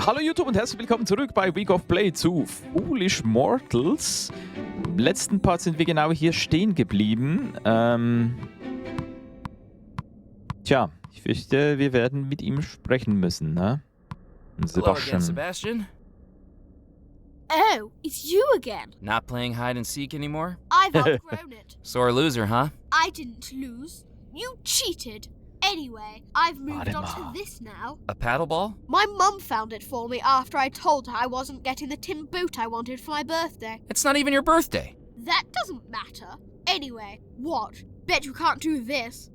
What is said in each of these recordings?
Hallo YouTube und herzlich willkommen zurück bei Week of Play zu Foolish Mortals. Im letzten Part sind wir genau hier stehen geblieben. Tja, ich fürchte, wir werden mit ihm sprechen müssen, ne? Hello again, Sebastian. Oh, it's you again. Not playing hide and seek anymore? I've outgrown it. Sore loser, huh? I didn't lose. You cheated. Anyway, I've moved on to this now. A paddleball? My mum found it for me after I told her I wasn't getting the tin boot I wanted for my birthday. It's not even your birthday. That doesn't matter. Anyway, what? Bet you can't do this.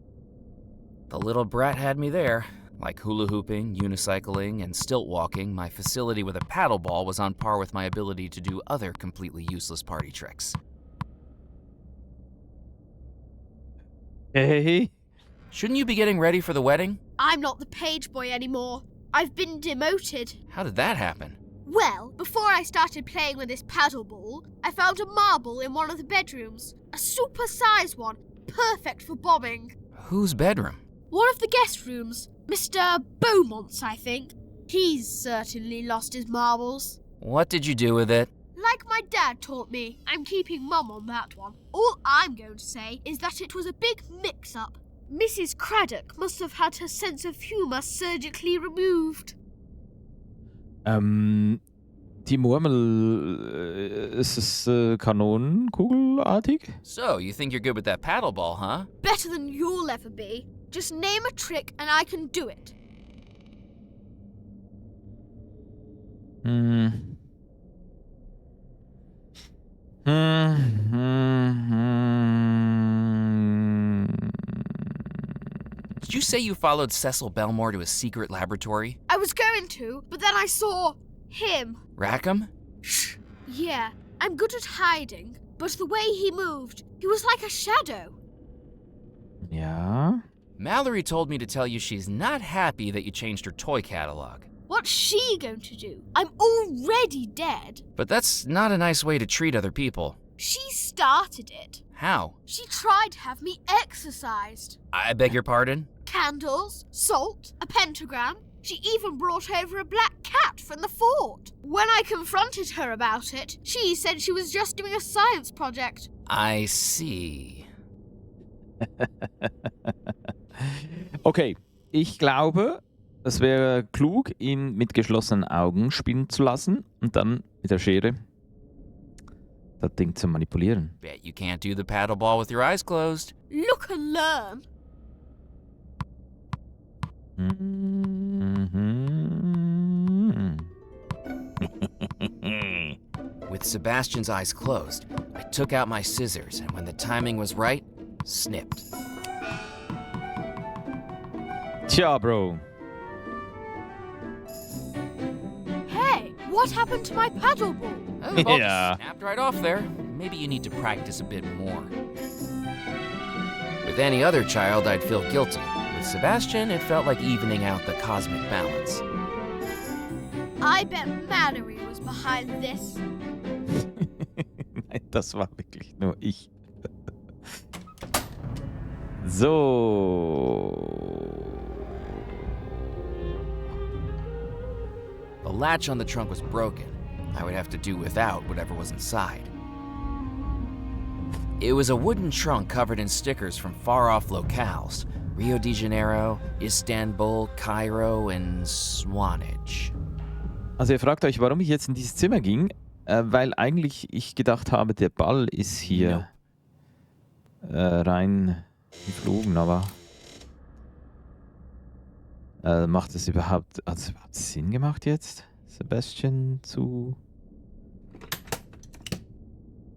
The little brat had me there. Like hula hooping, unicycling, and stilt walking, my facility with a paddleball was on par with my ability to do other completely useless party tricks. Hey. Shouldn't you be getting ready for the wedding? I'm not the page boy anymore. I've been demoted. How did that happen? Well, before I started playing with this paddleball, I found a marble in one of the bedrooms. A super-sized one, perfect for bombing. Whose bedroom? One of the guest rooms. Mr. Beaumont's, I think. He's certainly lost his marbles. What did you do with it? Like my dad taught me, I'm keeping Mum on that one. All I'm going to say is that it was a big mix-up. Mrs. Craddock must have had her sense of humour surgically removed. Die Murmel, ist es kanonenkugelartig? So, you think you're good with that paddleball, huh? Better than you'll ever be. Just name a trick and I can do it. Did you say you followed Cecil Belmore to a secret laboratory? I was going to, but then I saw him. Rackham? Shh. Yeah, I'm good at hiding, but the way he moved, he was like a shadow. Ja. Mallory told me to tell you she's not happy that you changed her toy catalog. What's she going to do? I'm already dead. But that's not a nice way to treat other people. She started it. How? She tried to have me exorcised. I beg your pardon? Candles, salt, a pentagram. She even brought over a black cat from the fort. When I confronted her about it, she said she was just doing a science project. I see. Okay, ich glaube, es wäre klug, ihn mit geschlossenen Augen spielen zu lassen und dann mit der Schere das Ding zu manipulieren. Bet you can't do the paddleball with your eyes closed. Look and learn. With Sebastian's eyes closed, I took out my scissors and when the timing was right, snipped. Tja, Bro. Hey, what happened to my paddleball? Oh, the ball Yeah. just snapped right off there. Maybe you need to practice a bit more. With any other child, I'd feel guilty. With Sebastian, it felt like evening out the cosmic balance. I bet Mallory was behind this. Nein, das war wirklich nur ich. So. The latch on the trunk was broken. I would have to do without whatever was inside. It was a wooden trunk covered in stickers from far-off locales. Rio de Janeiro, Istanbul, Cairo, and Swanage. Also ihr fragt euch, warum ich jetzt in dieses Zimmer ging, weil eigentlich ich gedacht habe, der Ball ist hier rein geflogen, aber hat es überhaupt Sinn gemacht jetzt, Sebastian zu...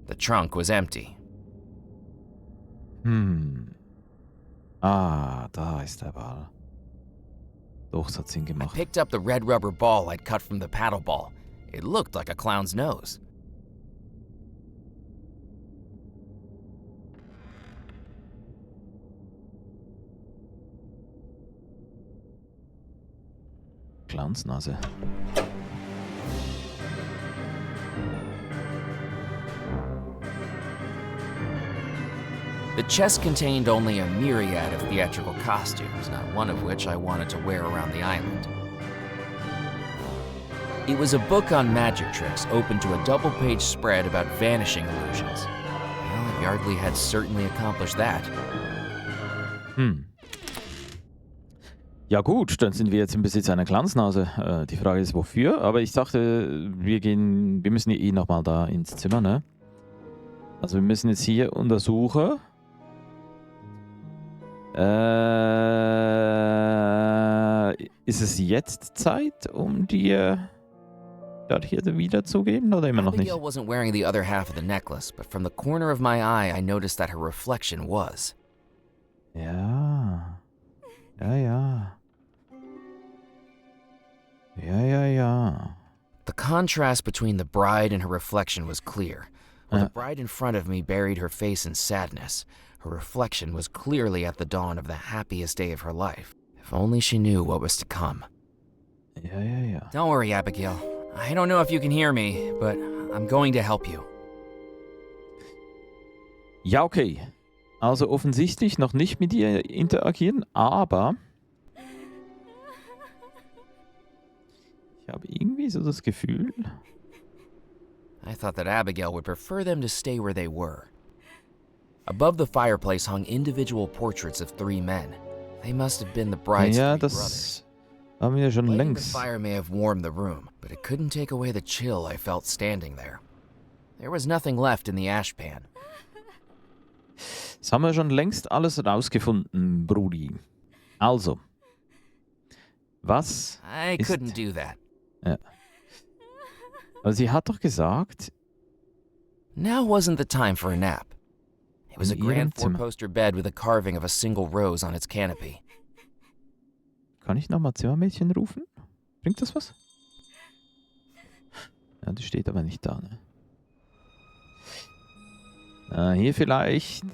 The trunk was empty. Ah, da ist der Ball. Doch, es hat Sinn I gemacht. picked up the red rubber ball I'd cut from the paddleball. It looked like a clown's nose. Clownsnase. The chest contained only a myriad of theatrical costumes, not one of which I wanted to wear around the island. It was a book on magic tricks open to a double-page spread about vanishing illusions. Well, Yardley had certainly accomplished that. Ja gut, dann sind wir jetzt im Besitz einer Glanznase. Die Frage ist, wofür? Aber ich dachte, wir müssen eh nochmal da ins Zimmer, ne? Also wir müssen jetzt hier untersuchen. Ist es jetzt Zeit, um dir das hier wiederzugeben oder immer noch nicht? Abigail wasn't wearing the other half of the necklace, but from the corner of my eye I noticed that her reflection was. Ja. Ja. The contrast between the bride and her reflection was clear. While the bride in front of me buried her face in sadness, her reflection was clearly at the dawn of the happiest day of her life. If only she knew what was to come. Ja. Don't worry, Abigail. I don't know if you can hear me, but I'm going to help you. Ja, okay. Also offensichtlich noch nicht mit ihr interagieren, aber ich habe irgendwie so das Gefühl. I thought that Abigail would prefer them to stay where they were. Above the fireplace hung individual portraits of 3 men. They must have been the bride's 3 brothers. Das haben wir schon Lighting längst. the fire may have warmed the room, but it couldn't take away the chill I felt standing there. There was nothing left in the ashpan. Das haben wir schon längst alles rausgefunden, Brudi. Also, was I ist... couldn't do that. Ja. Also sie hat doch gesagt... Now wasn't the time for a nap. It was a In ihrem grand Zimmer. 4-poster bed with a carving of a single rose on its canopy. Kann ich nochmal Zimmermädchen rufen? Bringt das was? Ja, die steht aber nicht da, ne? Hier vielleicht...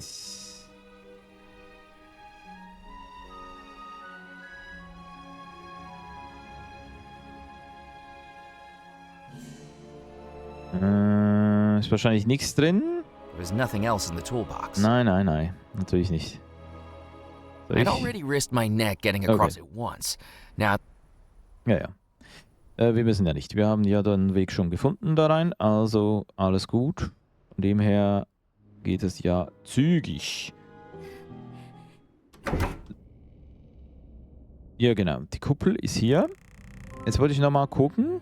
Ist wahrscheinlich nichts drin. There was nothing else in the toolbox. Nein, natürlich nicht. Soll I'd ich? already risked my neck getting across it once. Now, Ja. Wir müssen ja nicht. Wir haben ja den Weg schon gefunden da rein, also alles gut. Von dem her geht es ja zügig. Ja, genau. Die Kuppel ist hier. Jetzt wollte ich nochmal gucken.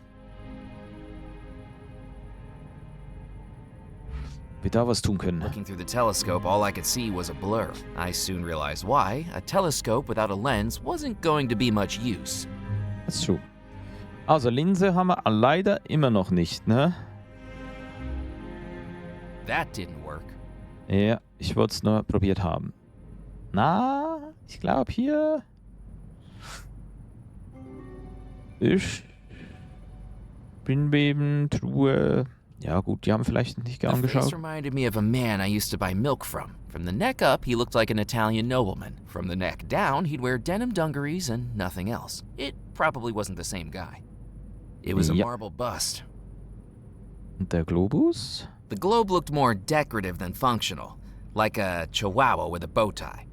Ob wir da was tun können. looking through the telescope, all I could see was a blur. I soon realized why. A telescope without a lens wasn't going to be much use. That's true. Also Linse haben wir leider immer noch nicht, ne? That didn't work. Ja, ich wollte es nur probiert haben. Na, ich glaube hier... Spinnweben, Truhe... Ja gut, die haben vielleicht nicht The face angeschaut. reminded me of a man I used to buy milk from. From the neck up, he looked like an Italian nobleman. From the neck down, he'd wear denim dungarees and nothing else. It probably wasn't the same guy. It was a Ja. marble bust. Und der Globus? The globe looked more decorative than functional, like a chihuahua with a bow tie.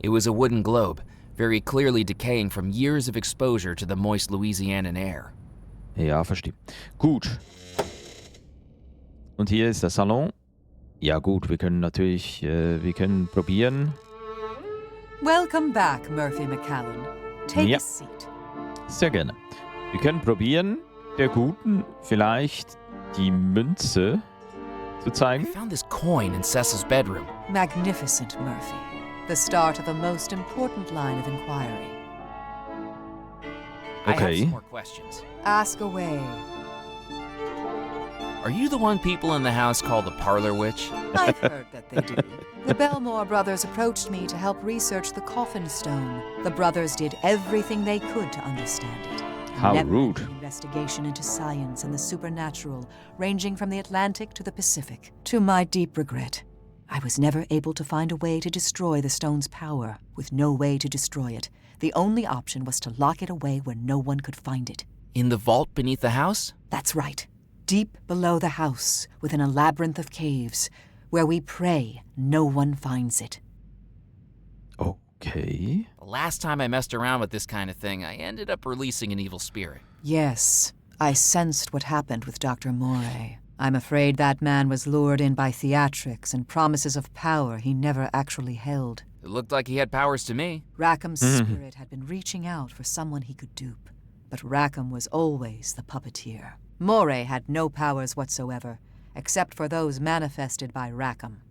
It was a wooden globe, very clearly decaying from years of exposure to the moist Louisianan air. Ja, verstehe. Gut. Und hier ist der Salon. Ja gut, wir können natürlich, wir können probieren. Welcome back, Murphy McCallan. Take Ja. a seat. Sehr gerne. Wir können probieren, der Guten vielleicht die Münze zu I zeigen. found this coin in Cecil's bedroom. Magnificent, Murphy. The start of a most important line of inquiry. I have Okay. some more questions. Ask away. Are you the one people in the house call the parlor witch? I've heard that they do. The Belmore brothers approached me to help research the coffin stone. The brothers did everything they could to understand it. How Never rude. an investigation into science and the supernatural, ranging from the Atlantic to the Pacific. To my deep regret, I was never able to find a way to destroy the stone's power, with no way to destroy it. The only option was to lock it away where no one could find it. In the vault beneath the house? That's right. Deep below the house, within a labyrinth of caves, where we pray no one finds it. Okay. The last time I messed around with this kind of thing, I ended up releasing an evil spirit. Yes, I sensed what happened with Dr. Moray. I'm afraid that man was lured in by theatrics and promises of power he never actually held. It looked like he had powers to me. Rackham's spirit had been reaching out for someone he could dupe. But Rackham was always the puppeteer. Moray had no powers whatsoever, except for those manifested by Rackham.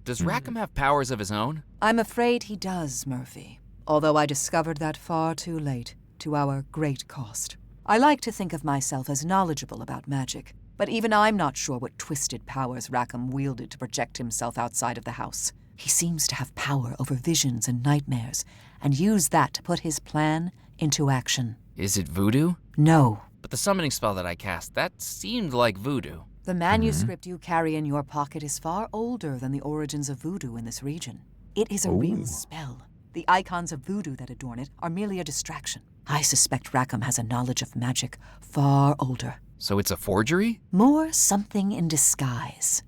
Does Rackham have powers of his own? I'm afraid he does, Murphy. Although I discovered that far too late, to our great cost. I like to think of myself as knowledgeable about magic, but even I'm not sure what twisted powers Rackham wielded to project himself outside of the house. He seems to have power over visions and nightmares, and use that to put his plan into action. Is it voodoo? No. But the summoning spell that I cast, that seemed like voodoo. The manuscript you carry in your pocket is far older than the origins of voodoo in this region. It is a real spell. The icons of voodoo that adorn it are merely a distraction. I suspect Rackham has a knowledge of magic far older. So it's a forgery? More something in disguise.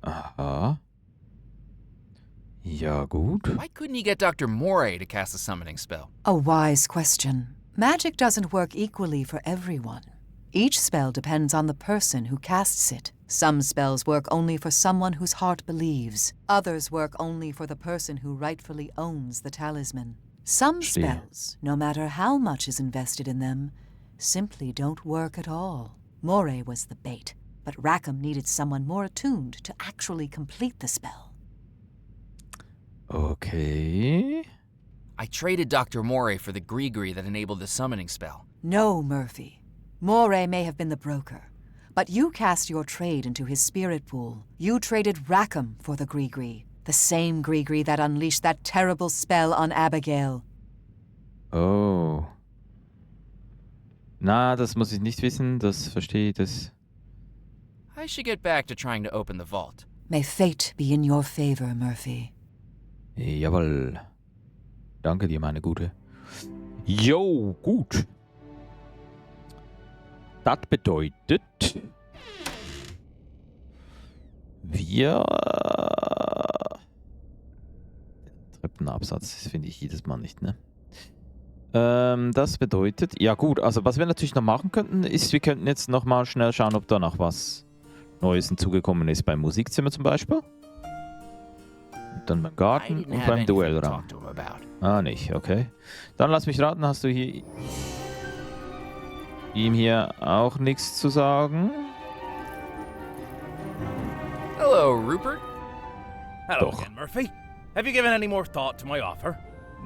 Aha. Ja, gut. Why couldn't he get Dr. Moray to cast a summoning spell? A wise question. Magic doesn't work equally for everyone. Each spell depends on the person who casts it. Some spells work only for someone whose heart believes. Others work only for the person who rightfully owns the talisman. Some spells, no matter how much is invested in them, simply don't work at all. Moray was the bait, but Rackham needed someone more attuned to actually complete the spell. Okay. I traded Dr. Moray for the gree that enabled the summoning spell. No, Murphy. Moray may have been the broker, but you cast your trade into his spirit pool. You traded Rackham for the gree, the same gree that unleashed that terrible spell on Abigail. Oh. Na, das muss ich nicht wissen, das verstehe ich, das. I should get back to trying to open the vault. May fate be in your favor, Murphy. Jawohl. Danke dir, meine Gute. Jo, gut. Das bedeutet, wir... Den Treppenabsatz, das finde ich jedes Mal nicht, ne? Das bedeutet, ja gut, also was wir natürlich noch machen könnten, ist, wir könnten jetzt noch mal schnell schauen, ob da noch was Neues hinzugekommen ist beim Musikzimmer zum Beispiel. Und dann beim Garten und beim Duellraum. Ah, nicht, okay. Dann lass mich raten, hast du hier ihm hier auch nichts zu sagen? Hello, Rupert. Hello Doch. again, Murphy. Have you given any more thought to my offer?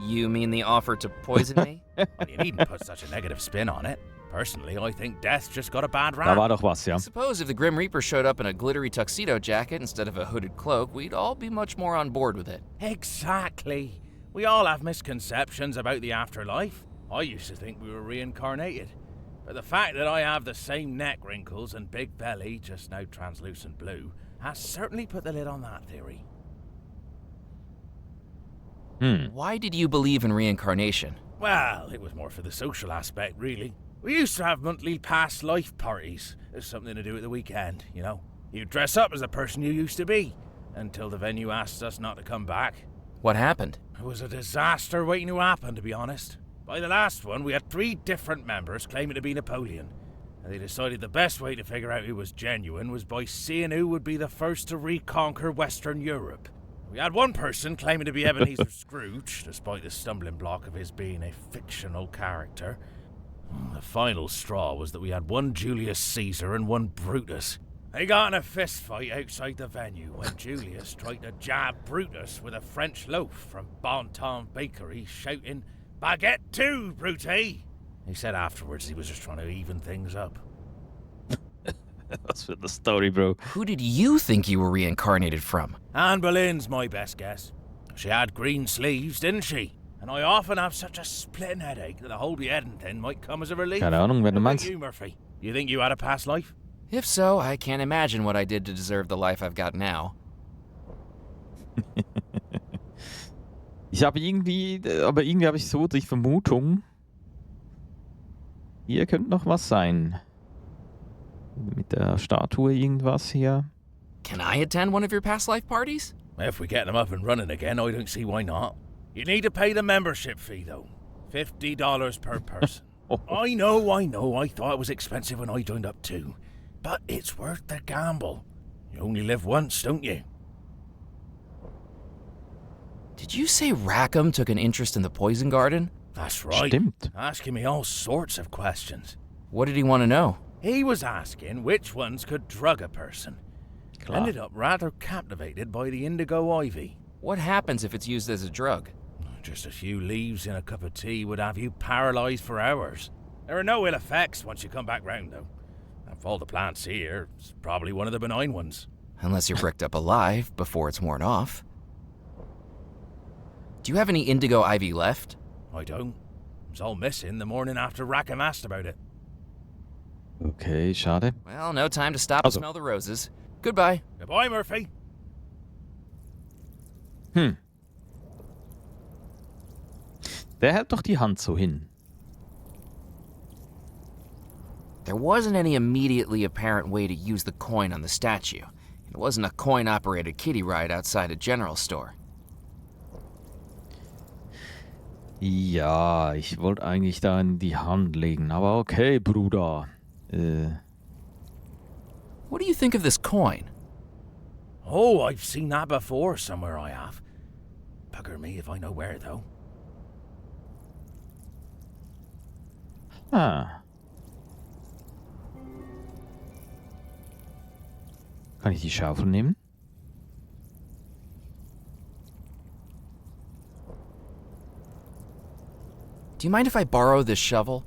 You mean the offer to poison me? Well, you needn't put such a negative spin on it. Personally, I think death's just got a bad Da rap. war doch was, ja. I suppose if the Grim Reaper showed up in a glittery tuxedo jacket instead of a hooded cloak, we'd all be much more on board with it. Exactly. We all have misconceptions about the afterlife. I used to think we were reincarnated. But the fact that I have the same neck wrinkles and big belly, just now translucent blue, has certainly put the lid on that theory. Why did you believe in reincarnation? Well, it was more for the social aspect, really. We used to have monthly past life parties. There's something to do at the weekend, you know. You dress up as the person you used to be, until the venue asked us not to come back. What happened? It was a disaster waiting to happen, to be honest. By the last one, we had 3 different members claiming to be Napoleon. And they decided the best way to figure out who was genuine was by seeing who would be the first to reconquer Western Europe. We had one person claiming to be Ebenezer Scrooge, despite the stumbling block of his being a fictional character. The final straw was that we had one Julius Caesar and one Brutus. They got in a fist fight outside the venue when Julius tried to jab Brutus with a French loaf from Bon Ton Bakery, shouting, "Baguette too, Brute!" He said afterwards he was just trying to even things up. Was für eine Story, Bro. Who did you think you were reincarnated from? Anne Boleyn's my best guess. She had green sleeves, didn't she? And I often have such a splitting headache that a whole beheading thing might come as a relief. Keine Ahnung, wenn du What about meinst. you, Murphy? You think you had a past life? If so, I can't imagine what I did to deserve the life I've got now. Aber irgendwie habe ich so die Vermutung, hier könnte noch was sein. Mit der Statue irgendwas hier. Can I attend one of your past life parties? If we get them up and running again, I don't see why not. You need to pay the membership fee, though. $50 per person. I know. I thought it was expensive when I joined up too. But it's worth the gamble. You only live once, don't you? Did you say Rackham took an interest in the poison garden? That's right. Stimmt. Asking me all sorts of questions. What did he want to know? He was asking which ones could drug a person. Klar. Ended up rather captivated by the indigo ivy. What happens if it's used as a drug? Just a few leaves in a cup of tea would have you paralyzed for hours. There are no ill effects once you come back round, though. And of all the plants here, it's probably one of the benign ones. Unless you're bricked up alive before it's worn off. Do you have any indigo ivy left? I don't. It was all missing the morning after Rackham asked about it. Okay, schade. Well, no time to stop and Also. smell the roses. Goodbye. Goodbye, Murphy. Der hält doch die Hand so hin. There wasn't any immediately apparent way to use the coin on the statue. It wasn't a coin-operated kiddie ride outside a general store. Ja, ich wollte eigentlich da in die Hand legen, aber okay, Bruder. What do you think of this coin? Oh, I've seen that before somewhere, I have. Bugger me if I know where, though. Ah. Kann ich die Schaufel nehmen? Do you mind if I borrow this shovel?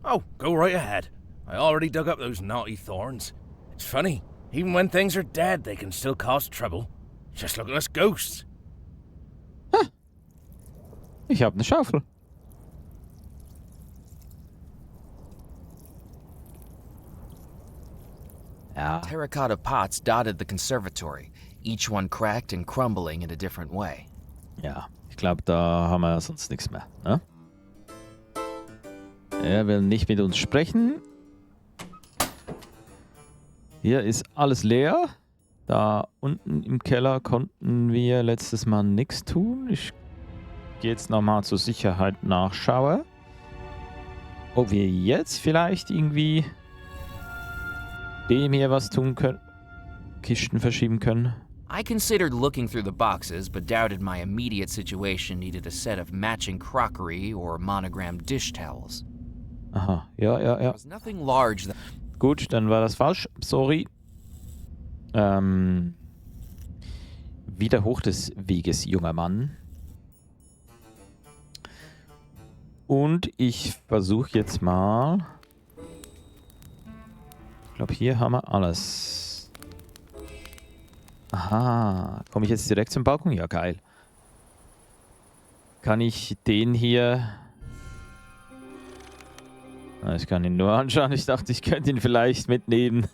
Oh, go right ahead. I already dug up those naughty thorns. It's funny, even when things are dead, they can still cause trouble. Just look at us ghosts. Ich habe eine Schaufel. Ja, Terracotta pots dotted the conservatory, each one cracked and crumbling in a different way. ja. Ich glaube, da haben wir sonst nichts mehr. Ne? Er will nicht mit uns sprechen. Hier ist alles leer. Da unten im Keller konnten wir letztes Mal nichts tun. Ich gehe jetzt nochmal zur Sicherheit nachschauen. Ob wir jetzt vielleicht irgendwie dem hier was tun können. Kisten verschieben können. I considered looking through the boxes, but doubted my immediate situation needed a set of matching crockery or monogrammed dish towels. Aha, ja. There was nothing large that... Gut, dann war das falsch. Sorry. Wieder hoch des Weges, junger Mann. Und ich versuche jetzt mal... Ich glaube, hier haben wir alles. Aha. Komme ich jetzt direkt zum Balkon? Ja, geil. Kann ich den hier... Ich kann ihn nur anschauen. Ich dachte, ich könnte ihn vielleicht mitnehmen.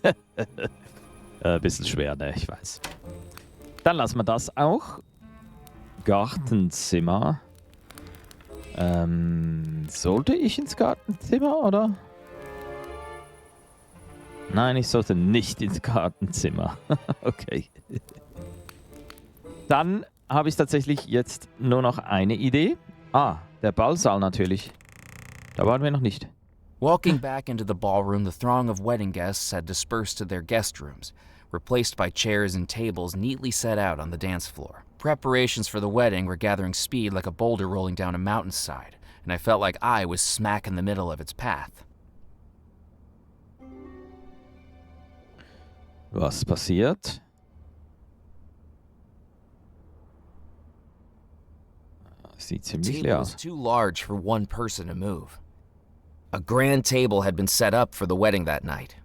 Bisschen schwer, ne? Ich weiß. Dann lassen wir das auch. Gartenzimmer. Sollte ich ins Gartenzimmer, oder? Nein, ich sollte nicht ins Gartenzimmer. Okay. Dann habe ich tatsächlich jetzt nur noch eine Idee. Ah, der Ballsaal natürlich. Da waren wir noch nicht. Walking back into the ballroom, the throng of wedding guests had dispersed to their guest rooms, replaced by chairs and tables neatly set out on the dance floor. Preparations for the wedding were gathering speed like a boulder rolling down a mountainside, and I felt like I was smack in the middle of its path. Was passiert? Sieht The ziemlich table leer was aus. too large for one person to move. A grand table had been set up for the wedding that night.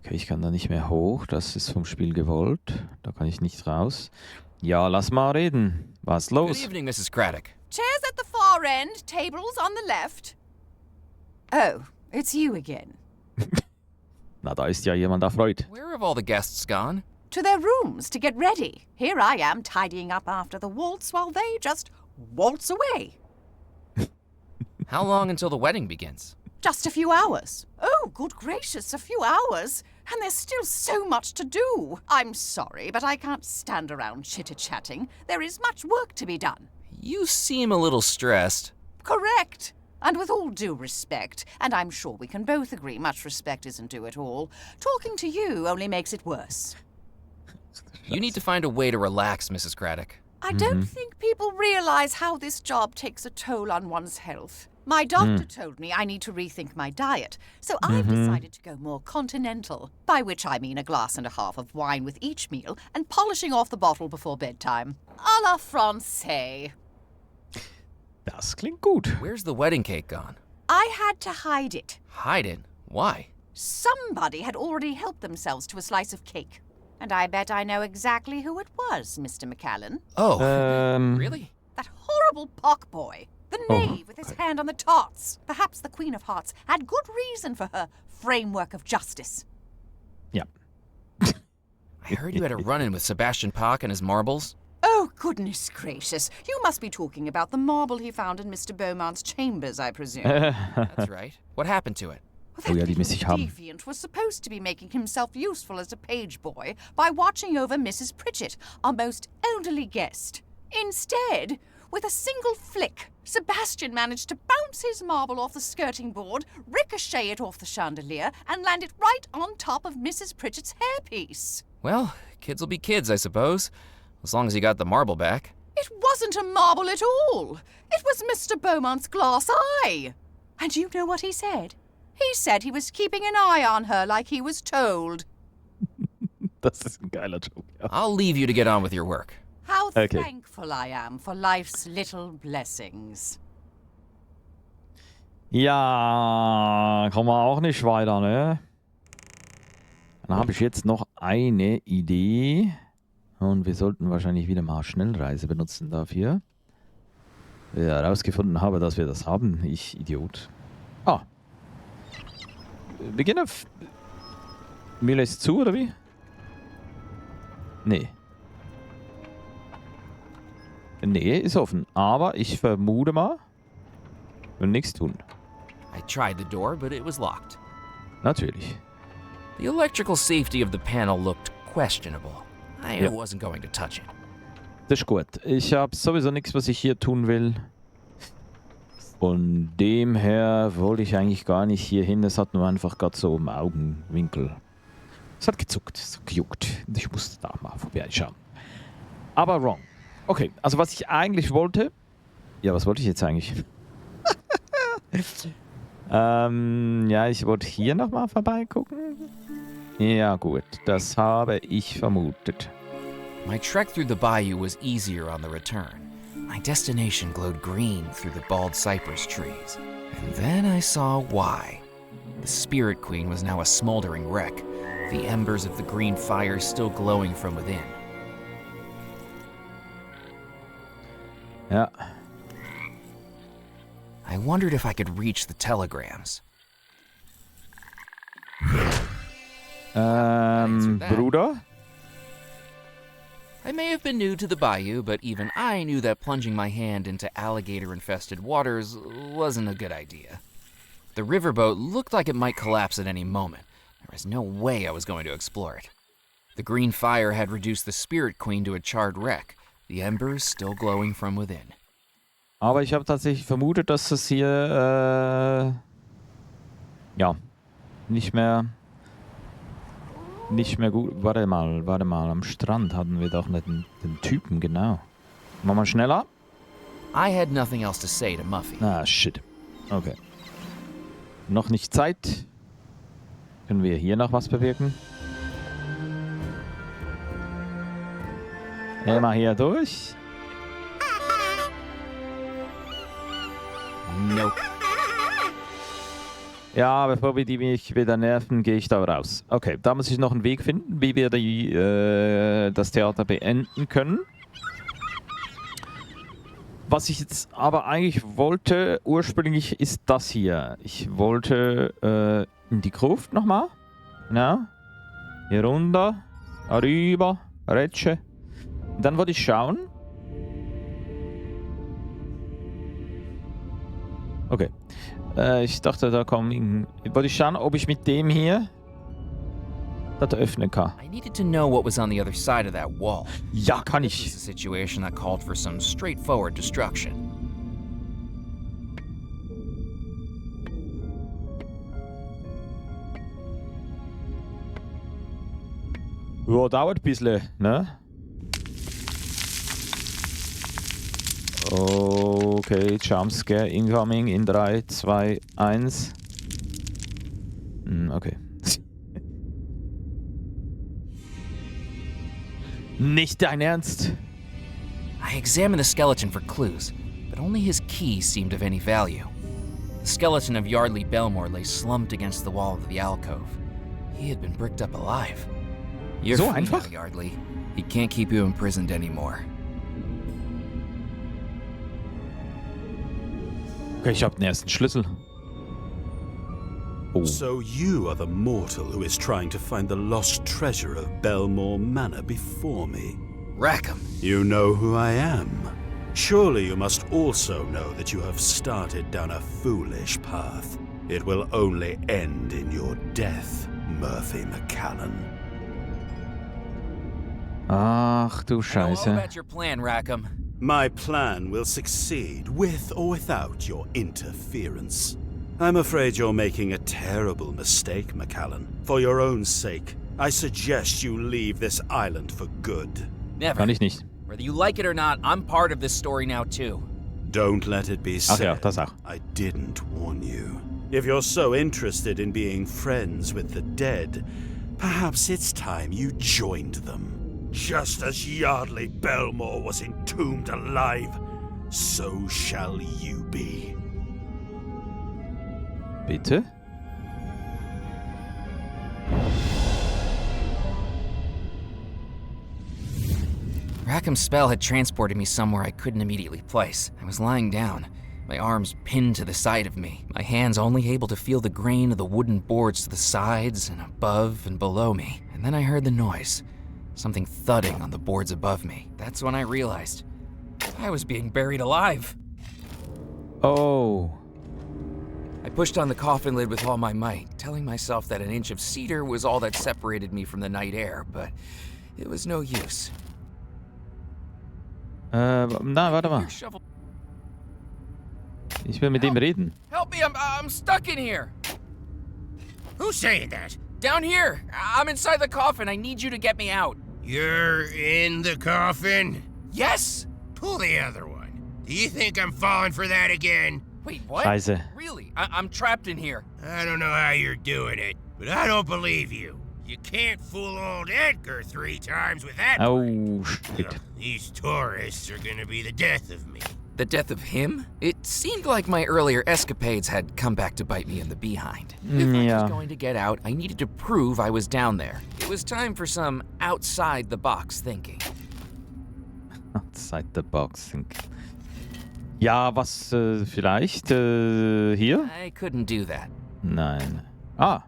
Okay, ich kann da nicht mehr hoch. Das ist vom Spiel gewollt. Da kann ich nicht raus. Ja, lass mal reden. Was Good los? evening, Mrs. Craddock. Chairs at the far end, tables on the left. Oh, it's you again. Na, da ist ja jemand erfreut. Where have all the guests gone? To their rooms to get ready. Here I am tidying up after the waltz while they just waltz away. How long until the wedding begins? Just a few hours. Oh, good gracious, a few hours. And there's still so much to do. I'm sorry, but I can't stand around chitter-chatting. There is much work to be done. You seem a little stressed. Correct. And with all due respect, and I'm sure we can both agree much respect isn't due at all, talking to you only makes it worse. You need to find a way to relax, Mrs. Craddock. I don't think people realize how this job takes a toll on one's health. My doctor told me I need to rethink my diet, so I've decided to go more continental, by which I mean a glass and a half of wine with each meal and polishing off the bottle before bedtime. À la française. Das klingt gut. Where's the wedding cake gone? I had to hide it. Hide it? Why? Somebody had already helped themselves to a slice of cake. And I bet I know exactly who it was, Mr. McCallan. Oh, really? That horrible pock boy. The knave with his hand on the tarts. Perhaps the Queen of Hearts had good reason for her framework of justice. Ja. I heard you had a run-in with Sebastian Bach and his marbles. Oh, goodness gracious. You must be talking about the marble he found in Mr. Beaumont's chambers, I presume. That's right. What happened to it? Well, Oh ja, that die muss ich little haben. deviant was supposed to be making himself useful as a page boy by watching over Mrs. Pritchett, our most elderly guest. Instead, with a single flick, Sebastian managed to bounce his marble off the skirting board, ricochet it off the chandelier, and land it right on top of Mrs. Pritchett's hairpiece. Well, kids will be kids, I suppose. As long as you got the marble back. It wasn't a marble at all. It was Mr. Beaumont's glass eye. And you know what he said? He said he was keeping an eye on her like he was told. Das ist ein geiler Joke, ja. I'll leave you to get on with your work. How Okay. thankful I am for life's little blessings. Ja, kommen wir auch nicht weiter, ne? Dann habe ich jetzt noch eine Idee. Und wir sollten wahrscheinlich wieder mal Schnellreise benutzen dafür. Ja, herausgefunden habe, dass wir das haben. Ich Idiot. Ah. Wir gehen auf... Mir lässt zu, oder wie? Nee. Nee, ist offen. Aber ich vermute mal, wir nichts tun. I tried the door, but it was locked. Natürlich. The electrical safety of the panel looked questionable. I Ja. wasn't going to touch it. Das ist gut. Ich habe sowieso nichts, was ich hier tun will. Von dem her wollte ich eigentlich gar nicht hier hin. Es hat nur einfach gerade so im Augenwinkel. Es hat gezuckt, es hat gejuckt. Und ich musste da mal vorbeischauen. Aber wrong. Okay, also was ich eigentlich wollte... Ja, was wollte ich jetzt eigentlich? Ja, ich wollte hier nochmal vorbeigucken. Ja gut, das habe ich vermutet. My trek through the bayou was easier on the return. My destination glowed green through the bald cypress trees. And then I saw why. The Spirit Queen was now a smoldering wreck, the embers of the green fire still glowing from within. Ja. I wondered if I could reach the telegrams. Answer that. Bruder? I may have been new to the bayou, but even I knew that plunging my hand into alligator-infested waters wasn't a good idea. The riverboat looked like it might collapse at any moment. There was no way I was going to explore it. The green fire had reduced the Spirit Queen to a charred wreck, the embers still glowing from within. Aber ich habe tatsächlich vermutet, dass es hier ja nicht mehr gut. Warte mal, am Strand hatten wir doch nicht den Typen, genau. Machen wir schneller? I had nothing else to say to Muffy. Ah, shit. Okay. Noch nicht Zeit. Können wir hier noch was bewirken? Mal hier durch. Nope. Ja, bevor wir die mich wieder nerven, gehe ich da raus. Okay, da muss ich noch einen Weg finden, wie wir das Theater beenden können. Was ich jetzt aber eigentlich wollte, ursprünglich, ist das hier. Ich wollte in die Gruft nochmal. Genau. Hier runter, rüber, Rätsche. Und dann wollte ich schauen. Okay. Ich dachte, da kommen... Wollte ich schauen, ob ich mit dem hier das öffnen kann. I needed to know what was on the other side of that wall. Ja, kann This ich. was a situation that called for some straightforward destruction. Ja, dauert ein bisschen, ne? Okay, Jumpscare incoming in 3, 2, 1. Okay. Nicht dein Ernst? I examined the skeleton for clues, but only his key seemed of any value. The skeleton of Yardley Belmore lay slumped against the wall of the alcove. He had been bricked up alive. You're So free einfach? now, Yardley. He can't keep you imprisoned anymore. Okay, ich habe den ersten Schlüssel. Oh. So you are the mortal who is trying to find the lost treasure of Belmore Manor before me. Rackham. You know who I am. Surely you must also know that you have started down a foolish path. It will only end in your death, Murphy McCallan. Ach du I know all Scheiße. about your plan, Rackham. My plan will succeed with or without your interference. I'm afraid you're making a terrible mistake, McCallan. For your own sake, I suggest you leave this island for good. Never. Kann ich nicht. Whether you like it or not, I'm part of this story now too. Don't let it be Ach said ja, das auch. I didn't warn you. If you're so interested in being friends with the dead, perhaps it's time you joined them. Just as Yardley Belmore was entombed alive, so shall you be. Bitte? Rackham's spell had transported me somewhere I couldn't immediately place. I was lying down, my arms pinned to the side of me, my hands only able to feel the grain of the wooden boards to the sides and above and below me. And then I heard the noise, something thudding on the boards above me. That's when I realized I was being buried alive. Oh. I pushed on the coffin lid with all my might, telling myself that an inch of cedar was all that separated me from the night air, but it was no use. Na, warte mal. Your shovel. Ich will mit ihm reden. Help me, I'm stuck in here. Who's saying that? Down here. I'm inside the coffin. I need you to get me out. You're in the coffin? Yes? Pull the other one. Do you think I'm falling for that again? Wait, what? Scheiße. Really? I'm trapped in here. I don't know how you're doing it, but I don't believe you. You can't fool old Edgar 3 times with that. Oh, shit. Ugh, these tourists are gonna be the death of me. The death of him? It seemed like my earlier escapades had come back to bite me in the behind. If I Yeah. was going to get out, I needed to prove I was down there. It was time for some outside-the-box thinking. Outside the box. Ja, was vielleicht hier? I couldn't do that. Nein. Ah.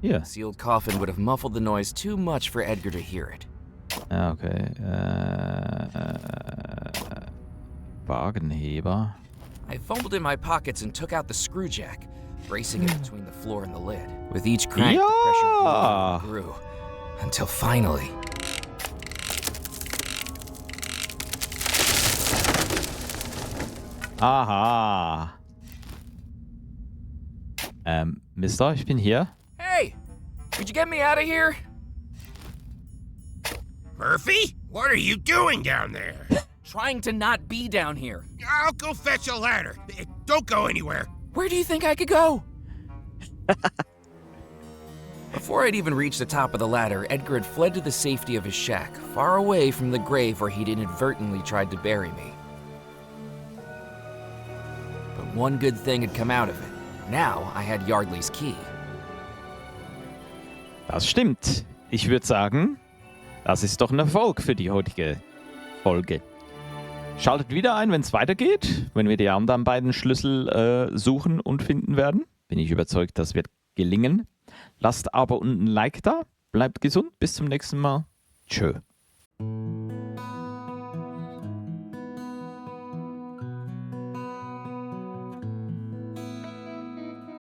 Hier. The sealed coffin would have muffled the noise too much for Edgar to hear it. Ja, okay. Wagenheber. I fumbled in my pockets and took out the screw jack, bracing it between the floor and the lid. With each crank, the Ja! pressure grew, until finally... Aha. Mister, ich bin hier. Hey! Could you get me out of here? Murphy? What are you doing down there? Trying to not be down here. I'll go fetch a ladder. Don't go anywhere. Where do you think I could go? Before I'd even reached the top of the ladder, Edgar had fled to the safety of his shack, far away from the grave where he'd inadvertently tried to bury me. But one good thing had come out of it. Now I had Yardley's key. Das stimmt. Ich würde sagen, das ist doch ein Erfolg für die heutige Folge. Schaltet wieder ein, wenn es weitergeht, wenn wir die anderen beiden Schlüssel suchen und finden werden. Bin ich überzeugt, das wird gelingen. Lasst aber unten ein Like da, bleibt gesund, bis zum nächsten Mal. Tschö.